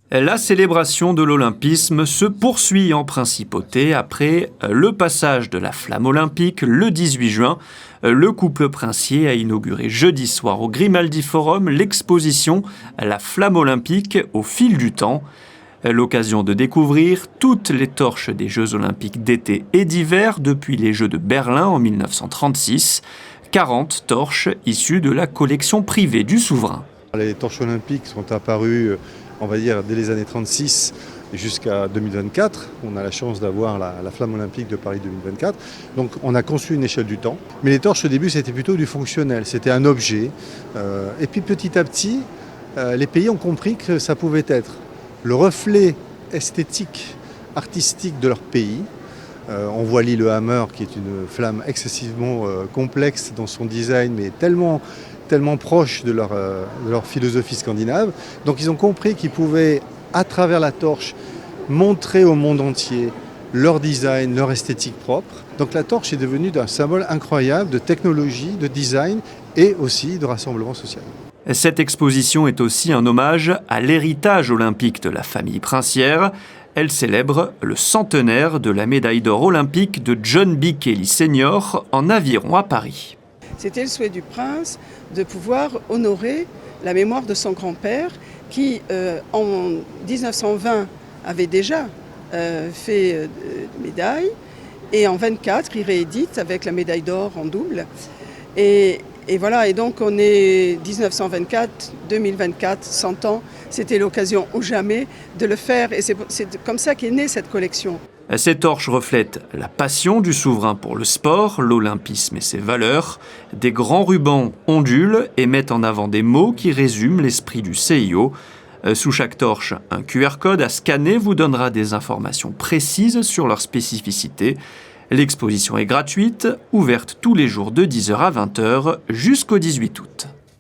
La célébration de l'olympisme se poursuit en principauté après le passage de la flamme olympique le 18 juin. Le couple princier a inauguré jeudi soir au Grimaldi Forum l'exposition « La flamme olympique au fil du temps ». L'occasion de découvrir toutes les torches des Jeux olympiques d'été et d'hiver depuis les Jeux de Berlin en 1936. 40 torches issues de la collection privée du souverain. Les torches olympiques sont apparues, on va dire, dès les années 36 jusqu'à 2024. On a la chance d'avoir la flamme olympique de Paris 2024. Donc on a conçu une échelle du temps. Mais les torches au début, c'était plutôt du fonctionnel. C'était un objet. Et puis petit à petit, les pays ont compris que ça pouvait être le reflet esthétique, artistique de leur pays. On voit Lillehammer, qui est une flamme excessivement complexe dans son design, mais tellement proche de leur philosophie scandinave. Donc ils ont compris qu'ils pouvaient, à travers la torche, montrer au monde entier leur design, leur esthétique propre. Donc la torche est devenue un symbole incroyable de technologie, de design et aussi de rassemblement social. Cette exposition est aussi un hommage à l'héritage olympique de la famille princière. Elle célèbre le centenaire de la médaille d'or olympique de John B. Kelly Sr. en aviron à Paris. C'était le souhait du prince de pouvoir honorer la mémoire de son grand-père qui, en 1920, avait déjà fait médaille. Et en 24, il réédite avec la médaille d'or en double. Et voilà, et donc on est 1924, 2024, 100 ans. C'était l'occasion ou jamais de le faire. Et c'est comme ça qu'est née cette collection. Ces torches reflètent la passion du souverain pour le sport, l'olympisme et ses valeurs. Des grands rubans ondulent et mettent en avant des mots qui résument l'esprit du CIO. Sous chaque torche, un QR code à scanner vous donnera des informations précises sur leur spécificité. L'exposition est gratuite, ouverte tous les jours de 10h à 20h jusqu'au 18 août.